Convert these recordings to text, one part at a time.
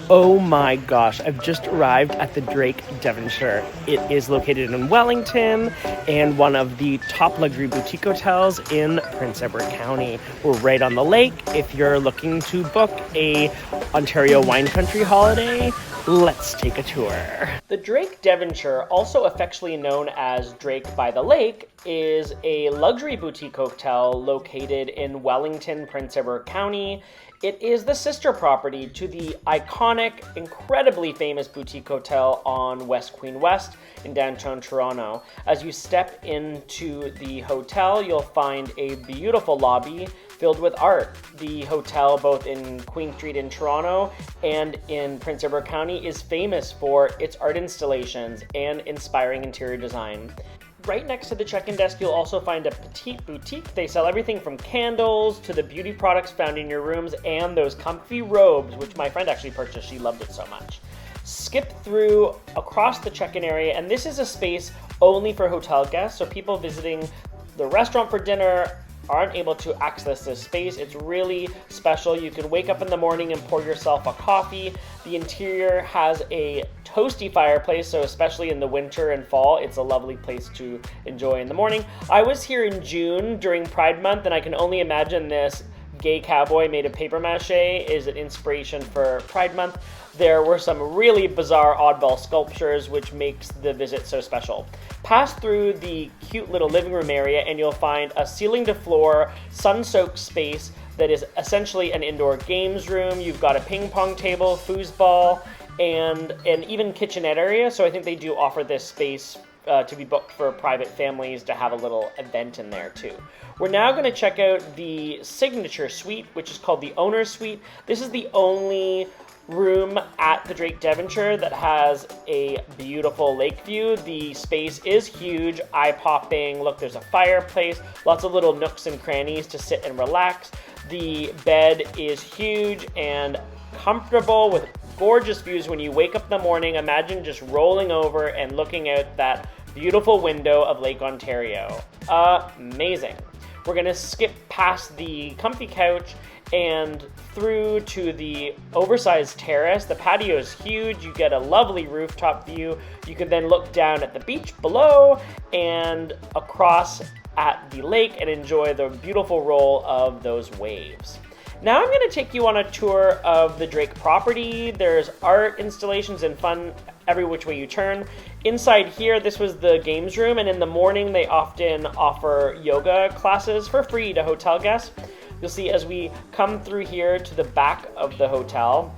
Oh my gosh, I've just arrived at the Drake Devonshire. It is located in Wellington and one of the top luxury boutique hotels in Prince Edward County. We're right on the lake. If you're looking to book a Ontario wine country holiday, let's take a tour. The Drake Devonshire, also affectionately known as Drake by the Lake, is a luxury boutique hotel located in Wellington, Prince Edward County. It is the sister property to the iconic, incredibly famous boutique hotel on West Queen West in downtown Toronto. As you step into the hotel, you'll find a beautiful lobby filled with art. The hotel, both in Queen Street in Toronto and in Prince Edward County, is famous for its art installations and inspiring interior design. Right next to the check-in desk, you'll also find a petite boutique. They sell everything from candles to the beauty products found in your rooms and those comfy robes, which my friend actually purchased. She loved it so much. Skip through across the check-in area, and this is a space only for hotel guests, so people visiting the restaurant for dinner aren't able to access this space. It's really special. You can wake up in the morning and pour yourself a coffee. The interior has a toasty fireplace, so especially in the winter and fall, it's a lovely place to enjoy in the morning. I was here in June during Pride Month, and I can only imagine this gay cowboy made of paper mache is an inspiration for Pride Month. There were some really bizarre oddball sculptures, which makes the visit so special. Pass through the cute little living room area and you'll find a ceiling-to-floor, sun-soaked space that is essentially an indoor games room. You've got a ping pong table, foosball, and an even kitchenette area, so I think they do offer this space to be booked for private families to have a little event in there too. We're now going to check out the signature suite, which is called the Owner's Suite. This is the only room at the Drake Devonshire that has a beautiful lake view. The space is huge, eye-popping. Look, there's a fireplace, lots of little nooks and crannies to sit and relax. The bed is huge and comfortable with gorgeous views. When you wake up in the morning, imagine just rolling over and looking out that beautiful window of Lake Ontario. Amazing. We're gonna skip past the comfy couch and through to the oversized terrace. The patio is huge. You get a lovely rooftop view. You can then look down at the beach below and across at the lake and enjoy the beautiful roll of those waves. Now I'm going to take you on a tour of the Drake property. There's art installations and fun every which way you turn. Inside here, this was the games room, and in the morning they often offer yoga classes for free to hotel guests. You'll see as we come through here to the back of the hotel,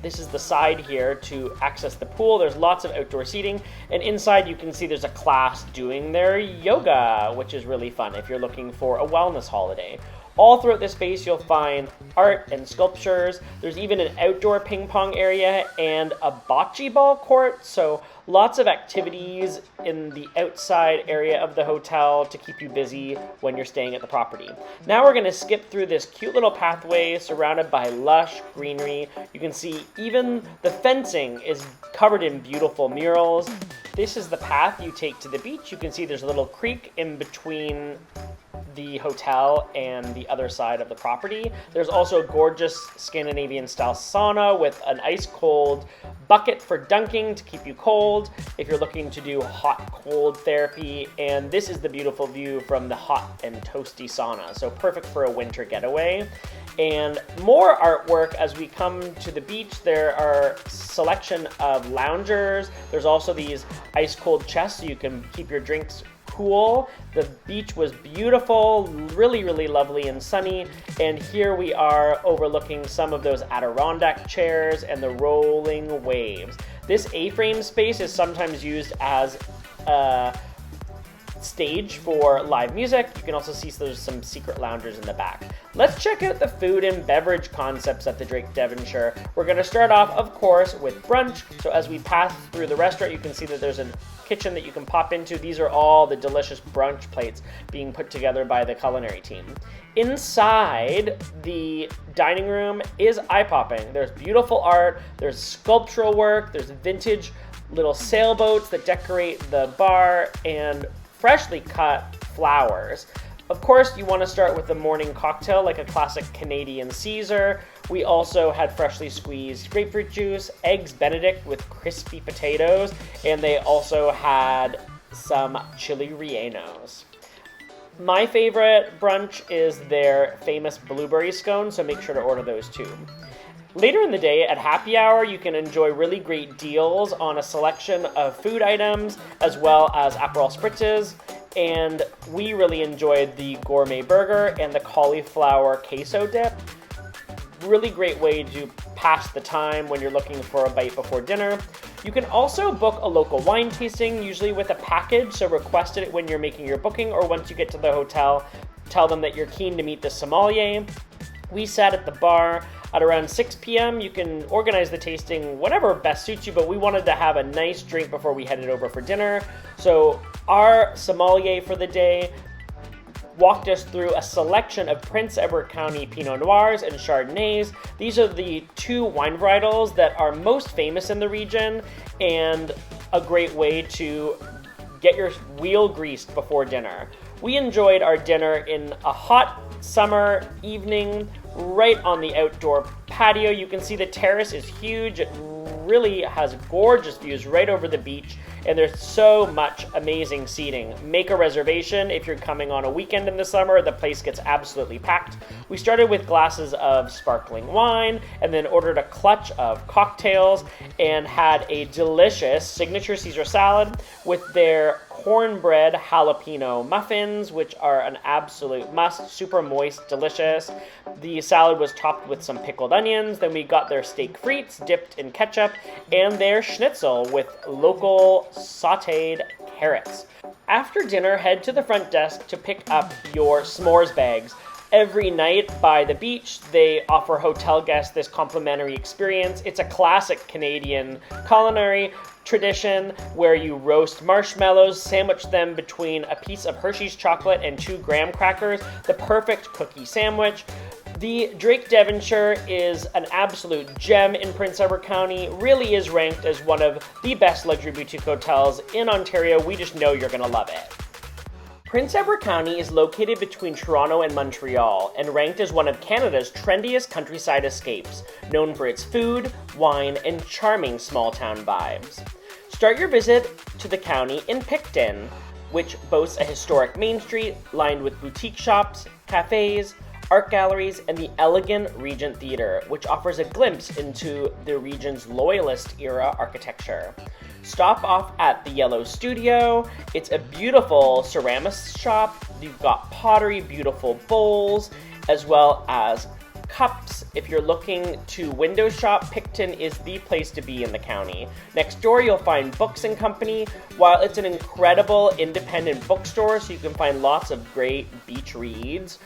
this is the side here to access the pool. There's lots of outdoor seating, and inside you can see there's a class doing their yoga, which is really fun if you're looking for a wellness holiday. All throughout this space, you'll find art and sculptures. There's even an outdoor ping pong area and a bocce ball court. So lots of activities in the outside area of the hotel to keep you busy when you're staying at the property. Now we're going to skip through this cute little pathway surrounded by lush greenery. You can see even the fencing is covered in beautiful murals. This is the path you take to the beach. You can see there's a little creek in between the hotel and the other side of the property. There's also a gorgeous Scandinavian style sauna with an ice cold bucket for dunking to keep you cold if you're looking to do hot cold therapy. And this is the beautiful view from the hot and toasty sauna, so perfect for a winter getaway. And more artwork as we come to the beach. There are selection of loungers. There's also these ice cold chests so you can keep your drinks cool. The beach was beautiful, really, really lovely and sunny. And here we are overlooking some of those Adirondack chairs and the rolling waves. This A-frame space is sometimes used as a stage for live music. You can also see there's some secret loungers in the back. Let's check out the food and beverage concepts at the Drake Devonshire. We're going to start off, of course, with brunch. So as we pass through the restaurant, you can see that there's a kitchen that you can pop into. These are all the delicious brunch plates being put together by the culinary team. Inside the dining room is eye-popping. There's beautiful art, there's sculptural work, there's vintage little sailboats that decorate the bar, and freshly cut flowers. Of course, you want to start with the morning cocktail like a classic Canadian Caesar We also had freshly squeezed grapefruit juice, eggs Benedict with crispy potatoes, and they also had some chili rellenos. My favorite brunch is their famous blueberry scone, so make sure to order those too. Later in the day, at happy hour, you can enjoy really great deals on a selection of food items, as well as Aperol spritzes, and we really enjoyed the gourmet burger and the cauliflower queso dip. Really great way to pass the time when you're looking for a bite before dinner. You can also book a local wine tasting, usually with a package, so request it when you're making your booking, or once you get to the hotel, tell them that you're keen to meet the sommelier. We sat at the bar at around 6 p.m. You can organize the tasting whatever best suits you, but we wanted to have a nice drink before we headed over for dinner. So our sommelier for the day walked us through a selection of Prince Edward County Pinot Noirs and Chardonnays. These are the two wine varietals that are most famous in the region and a great way to get your wheel greased before dinner. We enjoyed our dinner in a hot summer evening right on the outdoor patio. You can see the terrace is huge. It really has gorgeous views right over the beach, and there's so much amazing seating. Make a reservation if you're coming on a weekend in the summer. The place gets absolutely packed. We started with glasses of sparkling wine and then ordered a clutch of cocktails and had a delicious signature Caesar salad with their cornbread jalapeno muffins, which are an absolute must. Super moist, delicious. The salad was topped with some pickled onions. Then we got their steak frites dipped in ketchup and their schnitzel with local sauteed carrots. After dinner, head to the front desk to pick up your s'mores bags. Every night by the beach, they offer hotel guests this complimentary experience. It's a classic Canadian culinary tradition where you roast marshmallows, sandwich them between a piece of Hershey's chocolate and 2 graham crackers, the perfect cookie sandwich. The Drake Devonshire is an absolute gem in Prince Edward County, really is ranked as one of the best luxury boutique hotels in Ontario. We just know you're gonna love it. Prince Edward County is located between Toronto and Montreal and ranked as one of Canada's trendiest countryside escapes, known for its food, wine, and charming small-town vibes. Start your visit to the county in Picton, which boasts a historic main street lined with boutique shops, cafes, art galleries, and the elegant Regent Theatre, which offers a glimpse into the region's Loyalist-era architecture. Stop off at the Ye11ow Studio. It's a beautiful ceramics shop. You've got pottery, beautiful bowls, as well as cups. If you're looking to window shop, Picton is the place to be in the county. Next door, you'll find Books & Company. While it's an incredible independent bookstore, so you can find lots of great beach reads,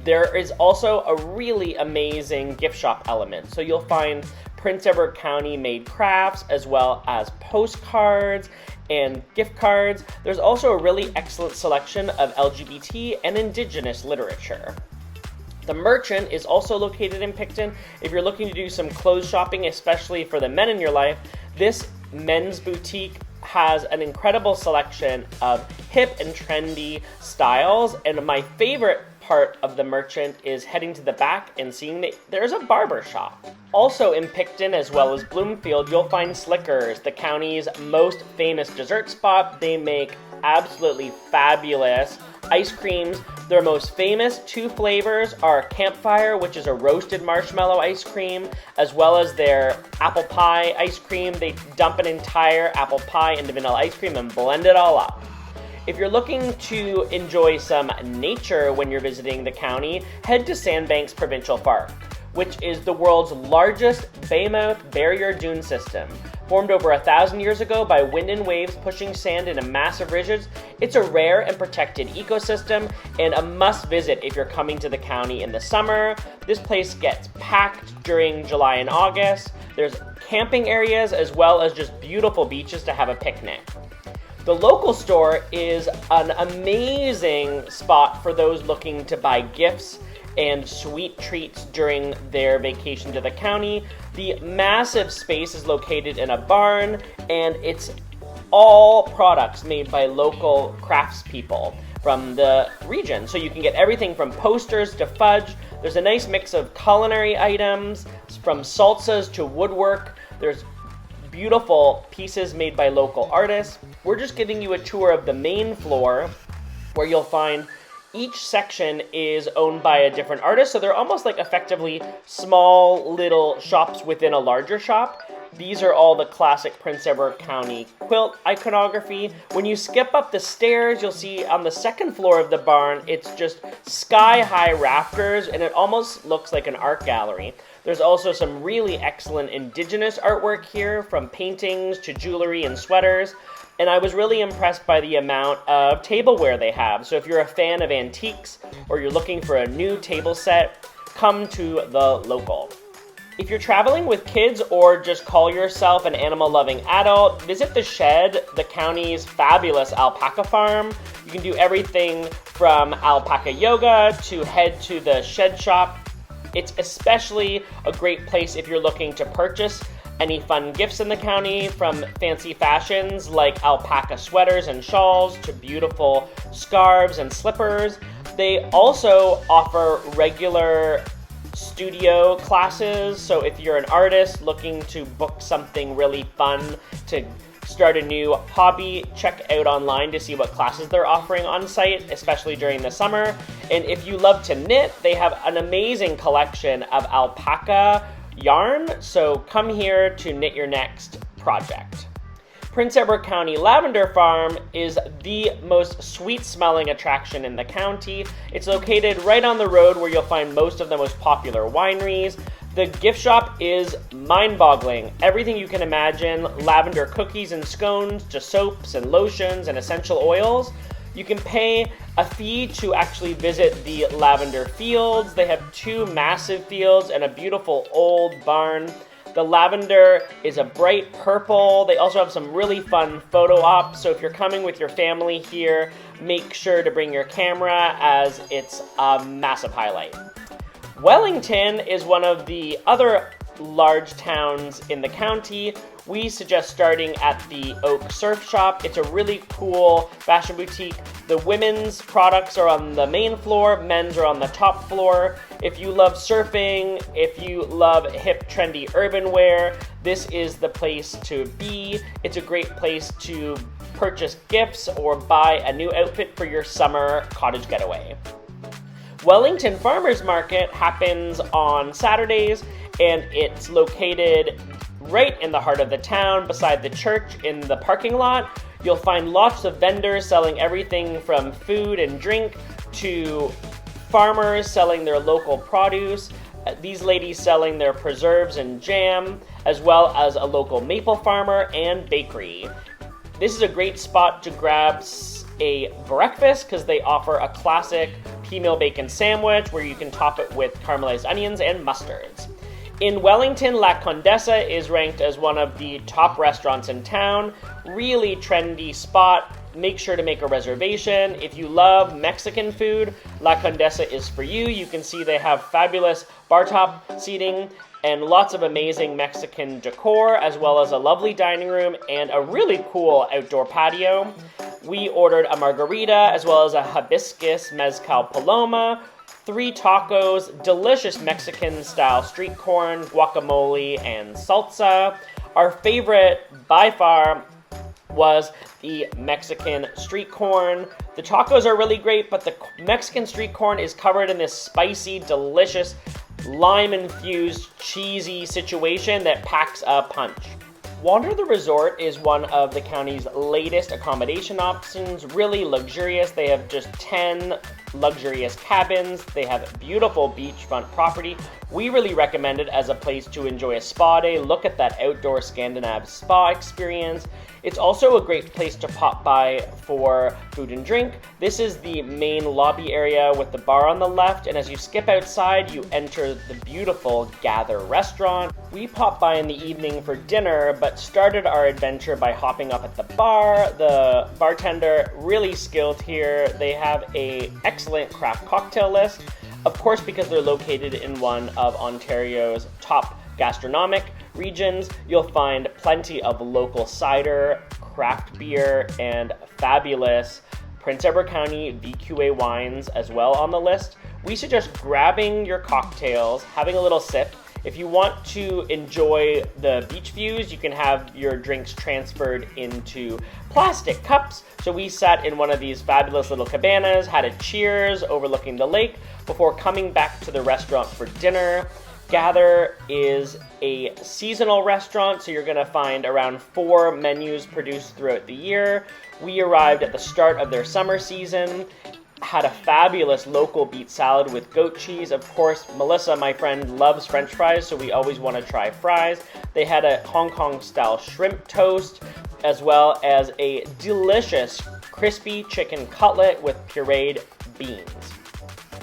there is also a really amazing gift shop element. So you'll find Prince Edward County made crafts, as well as postcards and gift cards. There's also a really excellent selection of LGBT and Indigenous literature. The Merchant is also located in Picton. If you're looking to do some clothes shopping, especially for the men in your life, this men's boutique has an incredible selection of hip and trendy styles. And my favorite part of the Merchant is heading to the back and seeing that there's a barber shop. Also in Picton, as well as Bloomfield, you'll find Slickers, the county's most famous dessert spot. They make absolutely fabulous ice creams. Their most famous 2 flavors are Campfire, which is a roasted marshmallow ice cream, as well as their apple pie ice cream. They dump an entire apple pie into vanilla ice cream and blend it all up. If you're looking to enjoy some nature when you're visiting the county, head to Sandbanks Provincial Park, which is the world's largest Baymouth barrier dune system. Formed over 1,000 years ago by wind and waves pushing sand into massive ridges, it's a rare and protected ecosystem and a must-visit if you're coming to the county in the summer. This place gets packed during July and August. There's camping areas as well as just beautiful beaches to have a picnic. The local store is an amazing spot for those looking to buy gifts and sweet treats during their vacation to the county. The massive space is located in a barn, and it's all products made by local craftspeople from the region. So you can get everything from posters to fudge. There's a nice mix of culinary items, from salsas to woodwork. There's beautiful pieces made by local artists. We're just giving you a tour of the main floor, where you'll find each section is owned by a different artist, so they're almost like effectively small little shops within a larger shop. These are all the classic Prince Edward County quilt iconography. When you skip up the stairs, you'll see on the second floor of the barn, it's just sky-high rafters, and it almost looks like an art gallery. There's also some really excellent indigenous artwork here, from paintings to jewelry and sweaters. And I was really impressed by the amount of tableware they have. So if you're a fan of antiques or you're looking for a new table set, come to the local. If you're traveling with kids or just call yourself an animal-loving adult, visit The Shed, the county's fabulous alpaca farm. You can do everything from alpaca yoga to head to the shed shop. It's especially a great place if you're looking to purchase any fun gifts in the county, from fancy fashions like alpaca sweaters and shawls to beautiful scarves and slippers. They also offer regular studio classes, so if you're an artist looking to book something really fun to start a new hobby, check out online to see what classes they're offering on site, especially during the summer. And if you love to knit, they have an amazing collection of alpaca yarn, so come here to knit your next project. Prince Edward County Lavender Farm is the most sweet-smelling attraction in the county. It's located right on the road where you'll find most of the most popular wineries. The gift shop is mind-boggling. Everything you can imagine, lavender cookies and scones to soaps and lotions and essential oils. You can pay a fee to actually visit the lavender fields. They have 2 massive fields and a beautiful old barn. The lavender is a bright purple. They also have some really fun photo ops, so if you're coming with your family here, make sure to bring your camera, as it's a massive highlight. Wellington is one of the other large towns in the county. We suggest starting at the Oak Surf Shop. It's a really cool fashion boutique. The women's products are on the main floor, men's are on the top floor. If you love surfing, if you love hip, trendy urban wear, this is the place to be. It's a great place to purchase gifts or buy a new outfit for your summer cottage getaway. Wellington Farmers Market happens on Saturdays, and it's located right in the heart of the town, beside the church in the parking lot. You'll find lots of vendors selling everything from food and drink to farmers selling their local produce. These ladies selling their preserves and jam, as well as a local maple farmer and bakery. This is a great spot to grab a breakfast because they offer a classic pea meal bacon sandwich where you can top it with caramelized onions and mustards. In Wellington, La Condesa is ranked as one of the top restaurants in town. Really trendy spot. Make sure to make a reservation. If you love Mexican food, La Condesa is for you. You can see they have fabulous bar top seating and lots of amazing Mexican decor, as well as a lovely dining room and a really cool outdoor patio. We ordered a margarita as well as a hibiscus mezcal paloma, 3 tacos, delicious Mexican-style street corn, guacamole, and salsa. Our favorite, by far, was the Mexican street corn. The tacos are really great, but the Mexican street corn is covered in this spicy, delicious, lime-infused, cheesy situation that packs a punch. Wander the Resort is one of the county's latest accommodation options, really luxurious. They have just 10 luxurious cabins. They have beautiful beachfront property. We really recommend it as a place to enjoy a spa day, look at that outdoor Scandinav spa experience. It's also a great place to pop by for food and drink. This is the main lobby area with the bar on the left, and as you skip outside, you enter the beautiful Gather restaurant. We popped by in the evening for dinner, but started our adventure by hopping up at the bar. The bartender, really skilled here. They have an excellent craft cocktail list, of course, because they're located in one of Ontario's top gastronomic regions. You'll find plenty of local cider, craft beer, and fabulous Prince Edward County VQA wines as well on the list. we suggest grabbing your cocktails, having a little sip. If you want to enjoy the beach views, you can have your drinks transferred into plastic cups. So we sat in one of these fabulous little cabanas, had a cheers overlooking the lake before coming back to the restaurant for dinner. Gather is a seasonal restaurant, so you're going to find around 4 menus produced throughout the year. We arrived at the start of their summer season, had a fabulous local beet salad with goat cheese. Of course, Melissa, my friend, loves French fries, so we always want to try fries. They had a Hong Kong style shrimp toast, as well as a delicious crispy chicken cutlet with pureed beans.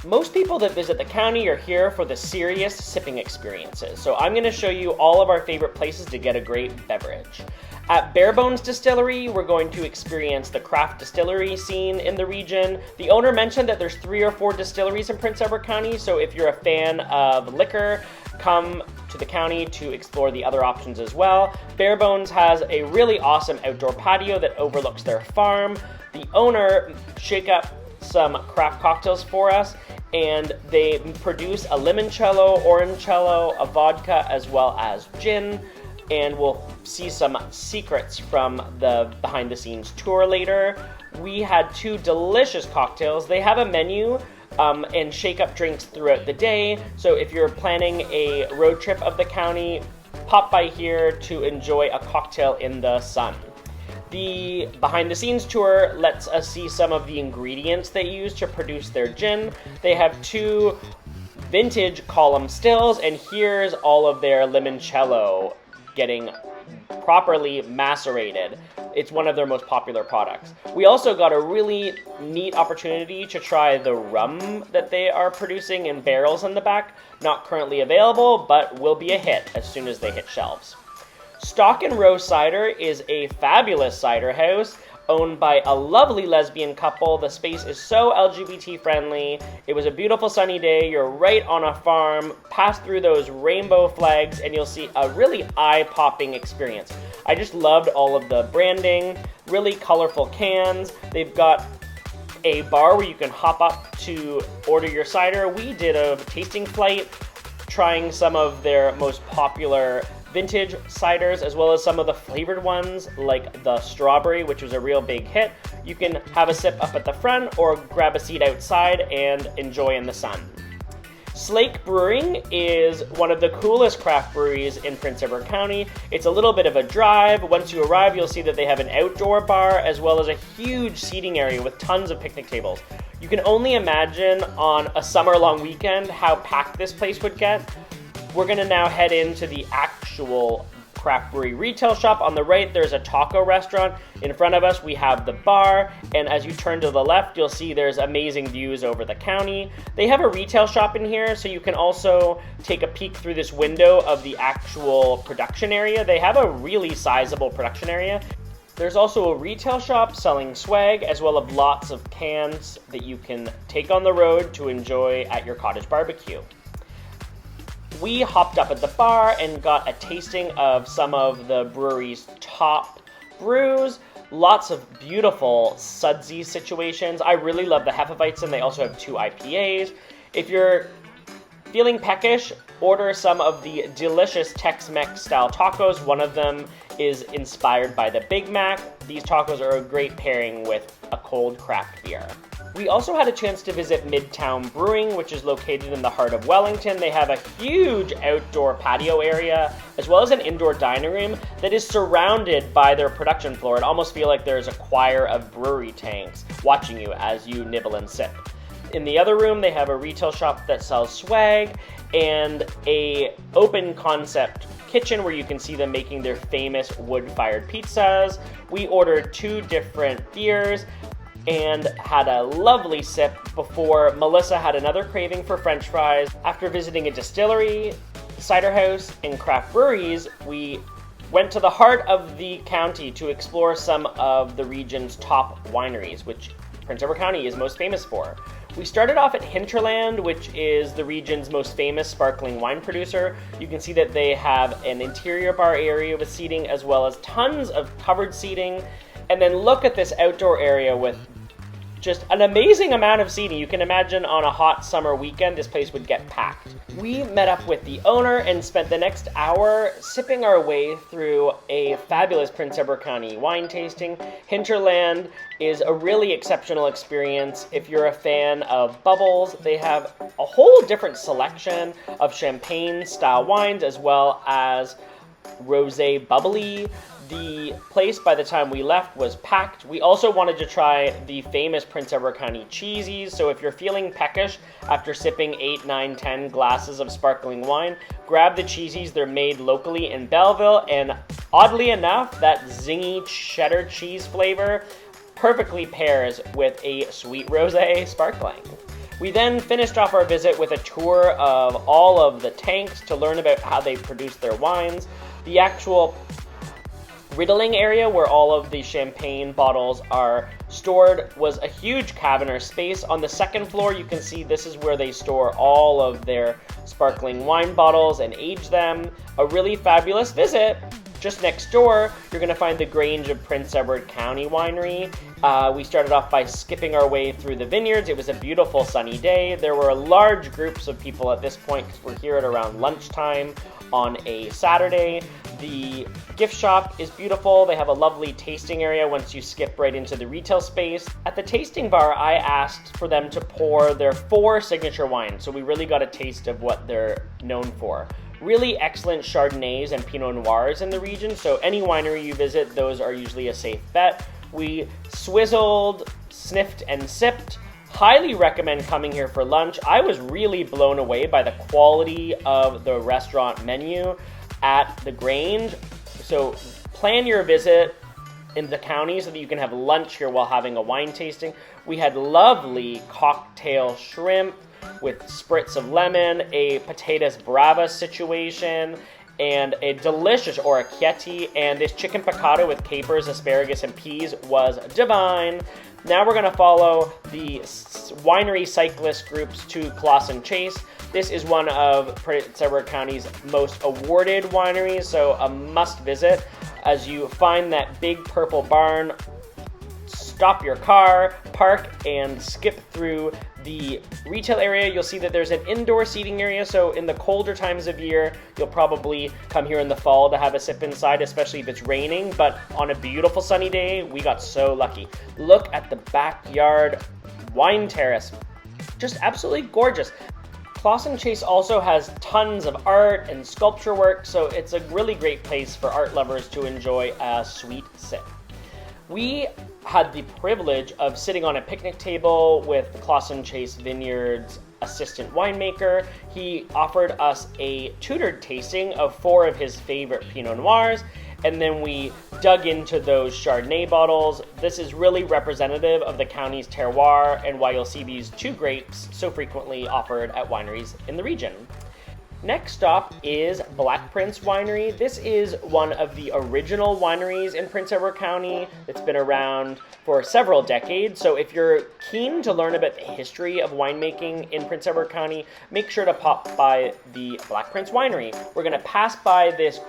Most people that visit the county are here for the serious sipping experiences, so I'm going to show you all of our favorite places to get a great beverage. At Barebones Distillery, we're going to experience the craft distillery scene in the region. The owner mentioned that there's 3 or 4 distilleries in Prince Edward County, so if you're a fan of liquor, come to the county to explore the other options as well. Barebones has a really awesome outdoor patio that overlooks their farm. The owner shake up some craft cocktails for us, and they produce a limoncello, orangello, a vodka, as well as gin, and we'll see some secrets from the behind the scenes tour later. We had 2 delicious cocktails. They have a menu and shake up drinks throughout the day, so if you're planning a road trip of the county, pop by here to enjoy a cocktail in the sun. The behind the scenes tour lets us see some of the ingredients they use to produce their gin. They have 2 vintage column stills, and here's all of their limoncello getting properly macerated. It's one of their most popular products. We also got a really neat opportunity to try the rum that they are producing in barrels in the back. Not currently available, but will be a hit as soon as they hit shelves. Stock and Row Cider is a fabulous cider house owned by a lovely lesbian couple. The space is so LGBT friendly. It was a beautiful sunny day. You're right on a farm. Pass through those rainbow flags and you'll see a really eye-popping experience. I just loved all of the branding, really colorful cans. They've got a bar where you can hop up to order your cider. We did a tasting flight trying some of their most popular vintage ciders, as well as some of the flavored ones like the strawberry, which was a real big hit. You can have a sip up at the front or grab a seat outside and enjoy in the sun. Slake Brewing is one of the coolest craft breweries in Prince Edward County. It's a little bit of a drive. Once you arrive, you'll see that they have an outdoor bar as well as a huge seating area with tons of picnic tables. You can only imagine on a summer-long weekend how packed this place would get. We're gonna now head into the actual craft brewery retail shop. On the right, there's a taco restaurant. In front of us, we have the bar, and as you turn to the left, you'll see there's amazing views over the county. They have a retail shop in here, so you can also take a peek through this window of the actual production area. They have a really sizable production area. There's also a retail shop selling swag, as well as lots of cans that you can take on the road to enjoy at your cottage barbecue. We hopped up at the bar and got a tasting of some of the brewery's top brews. Lots of beautiful sudsy situations. I really love the Hefeweizen. They also have 2 IPAs. If you're feeling peckish, order some of the delicious Tex-Mex style tacos. One of them is inspired by the Big Mac. These tacos are a great pairing with a cold craft beer. We also had a chance to visit Midtown Brewing, which is located in the heart of Wellington. They have a huge outdoor patio area, as well as an indoor dining room that is surrounded by their production floor. It almost feels like there's a choir of brewery tanks watching you as you nibble and sip. In the other room, they have a retail shop that sells swag and a open concept kitchen where you can see them making their famous wood-fired pizzas. We ordered 2 different beers and had a lovely sip before Melissa had another craving for French fries. After visiting a distillery, cider house, and craft breweries, we went to the heart of the county to explore some of the region's top wineries, which Prince Edward County is most famous for. We started off at Hinterland, which is the region's most famous sparkling wine producer. You can see that they have an interior bar area with seating, as well as tons of covered seating. And then look at this outdoor area with just an amazing amount of seating. You can imagine on a hot summer weekend, this place would get packed. We met up with the owner and spent the next hour sipping our way through a fabulous Prince Edward County wine tasting. Hinterland is a really exceptional experience. If you're a fan of bubbles, they have a whole different selection of champagne-style wines as well as rosé bubbly. The place, by the time we left, was packed. We also wanted to try the famous Prince Edward County cheesies, so if you're feeling peckish after sipping 8, 9, 10 glasses of sparkling wine, grab the cheesies. They're made locally in Belleville, and oddly enough, that zingy cheddar cheese flavor perfectly pairs with a sweet rosé sparkling. We then finished off our visit with a tour of all of the tanks to learn about how they produce their wines. The actual riddling area where all of the champagne bottles are stored was a huge cavern or space. On the second floor, you can see this is where they store all of their sparkling wine bottles and age them. A really fabulous visit. Just next door, you're going to find the Grange of Prince Edward County Winery. We started off by skipping our way through the vineyards. It was a beautiful sunny day. There were large groups of people at this point because we're here at around lunchtime on a Saturday. The gift shop is beautiful. They have a lovely tasting area once you skip right into the retail space. At the tasting bar, I asked for them to pour their 4 signature wines, so we really got a taste of what they're known for. Really excellent Chardonnays and Pinot Noirs in the region, so any winery you visit, those are usually a safe bet. We swizzled, sniffed, and sipped. Highly recommend coming here for lunch. I was really blown away by the quality of the restaurant menu at the Grange. So plan your visit in the county so that you can have lunch here while having a wine tasting. We had lovely cocktail shrimp with spritz of lemon, a patatas bravas situation, and a delicious orecchiette, and this chicken piccata with capers, asparagus, and peas was divine. Now we're going to follow the winery cyclist groups to Clawson Chase. This is one of Prince Edward County's most awarded wineries, so a must visit. As you find that big purple barn, stop your car, park, and skip through the retail area. You'll see that there's an indoor seating area, so in the colder times of year, you'll probably come here in the fall to have a sip inside, especially if it's raining, but on a beautiful sunny day, we got so lucky. Look at the backyard wine terrace. Just absolutely gorgeous. Clawson Chase also has tons of art and sculpture work, so it's a really great place for art lovers to enjoy a sweet sip. We had the privilege of sitting on a picnic table with the Clawson Chase Vineyards assistant winemaker. He offered us a tutored tasting of 4 of his favorite Pinot Noirs, and then we dug into those Chardonnay bottles. This is really representative of the county's terroir and why you'll see these 2 grapes so frequently offered at wineries in the region. Next stop is Black Prince Winery. This is one of the original wineries in Prince Edward County. It's been around for several decades, so if you're keen to learn about the history of winemaking in Prince Edward County, make sure to pop by the Black Prince Winery. We're going to pass by this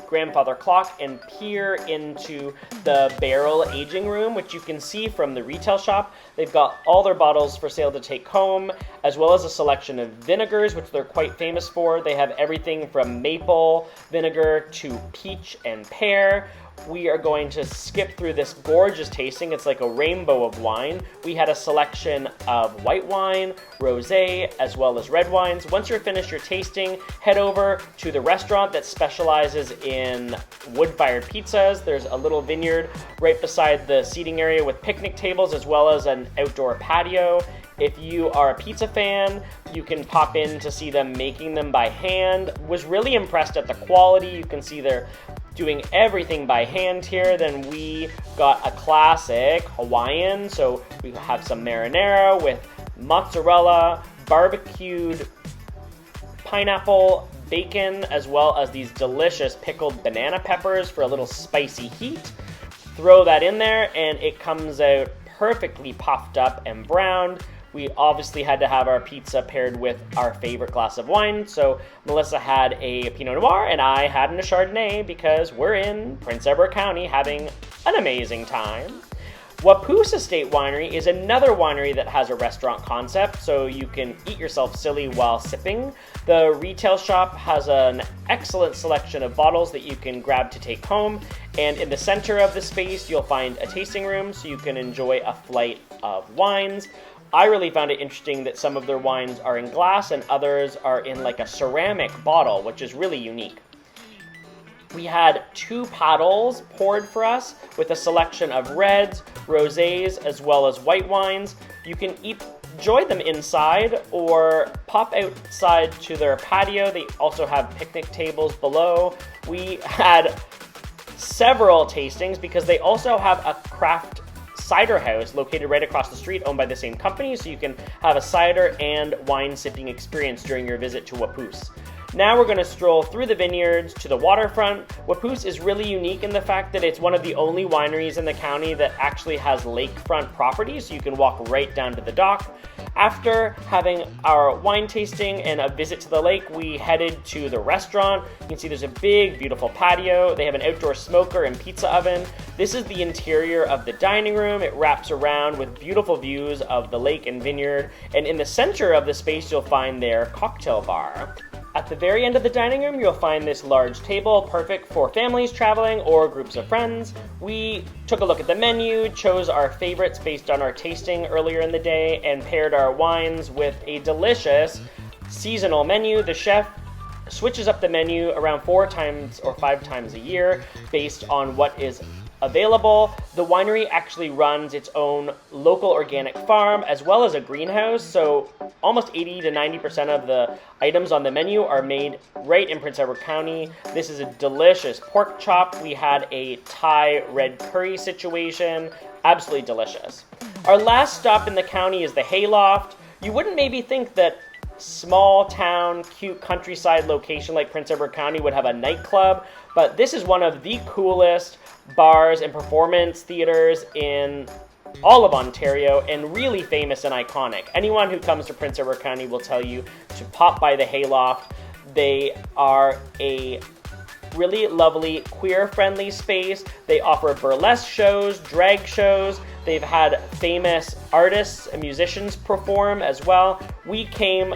grandfather clock and peer into the barrel aging room, which you can see from the retail shop. They've got all their bottles for sale to take home, as well as a selection of vinegars, which they're quite famous for. They have everything from maple vinegar to peach and pear. We are going to skip through this gorgeous tasting. It's like a rainbow of wine. We had a selection of white wine, rosé, as well as red wines. Once you're finished your tasting, head over to the restaurant that specializes in wood-fired pizzas. There's a little vineyard right beside the seating area with picnic tables as well as an outdoor patio. If you are a pizza fan, you can pop in to see them making them by hand. Was really impressed at the quality. You can see they're doing everything by hand here. Then we got a classic Hawaiian, so we have some marinara with mozzarella, barbecued pineapple, bacon, as well as these delicious pickled banana peppers for a little spicy heat. Throw that in there and it comes out perfectly puffed up and browned. We obviously had to have our pizza paired with our favorite glass of wine, so Melissa had a Pinot Noir and I had a Chardonnay because we're in Prince Edward County having an amazing time. Wapoose Estate Winery is another winery that has a restaurant concept, so you can eat yourself silly while sipping. The retail shop has an excellent selection of bottles that you can grab to take home, and in the center of the space you'll find a tasting room so you can enjoy a flight of wines. I really found it interesting that some of their wines are in glass and others are in like a ceramic bottle, which is really unique. We had 2 paddles poured for us with a selection of reds, rosés, as well as white wines. You can enjoy them inside or pop outside to their patio. They also have picnic tables below. We had several tastings because they also have a craft cider house located right across the street owned by the same company, so you can have a cider and wine sipping experience during your visit to Wapoose. Now we're going to stroll through the vineyards to the waterfront. Wapoose is really unique in the fact that it's one of the only wineries in the county that actually has lakefront property, so you can walk right down to the dock. After having our wine tasting and a visit to the lake, we headed to the restaurant. You can see there's a big, beautiful patio. They have an outdoor smoker and pizza oven. This is the interior of the dining room. It wraps around with beautiful views of the lake and vineyard. And in the center of the space, you'll find their cocktail bar. At the very end of the dining room, you'll find this large table, perfect for families traveling or groups of friends. We took a look at the menu, chose our favorites based on our tasting earlier in the day, and paired our wines with a delicious seasonal menu. The chef switches up the menu around 4 times or 5 times a year based on what is available. The winery actually runs its own local organic farm as well as a greenhouse, so almost 80 to 90% of the items on the menu are made right in Prince Edward County. This is a delicious pork chop. We had a Thai red curry situation. Absolutely delicious. Our last stop in the county is the Hayloft. You wouldn't maybe think that small town, cute countryside location like Prince Edward County would have a nightclub, but this is one of the coolest bars and performance theaters in all of Ontario, and really famous and iconic. Anyone who comes to Prince Edward County will tell you to pop by the Hayloft. They are a really lovely queer-friendly space. They offer burlesque shows, drag shows. They've had famous artists and musicians perform as well. We came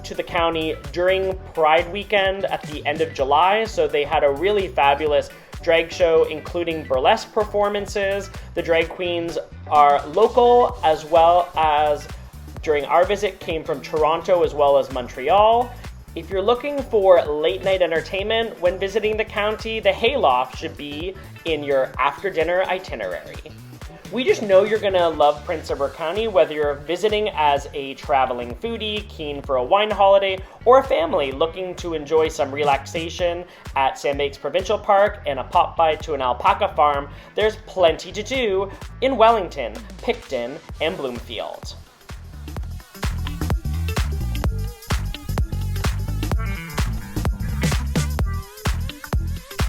to the county during Pride weekend at the end of July, so they had a really fabulous drag show, including burlesque performances. The drag queens are local, as well as during our visit came from Toronto as well as Montreal. If you're looking for late night entertainment when visiting the county, the Hayloft should be in your after dinner itinerary. We just know you're gonna love Prince Edward County, whether you're visiting as a traveling foodie, keen for a wine holiday, or a family looking to enjoy some relaxation at Sandbanks Provincial Park and a pop by to an alpaca farm. There's plenty to do in Wellington, Picton, and Bloomfield.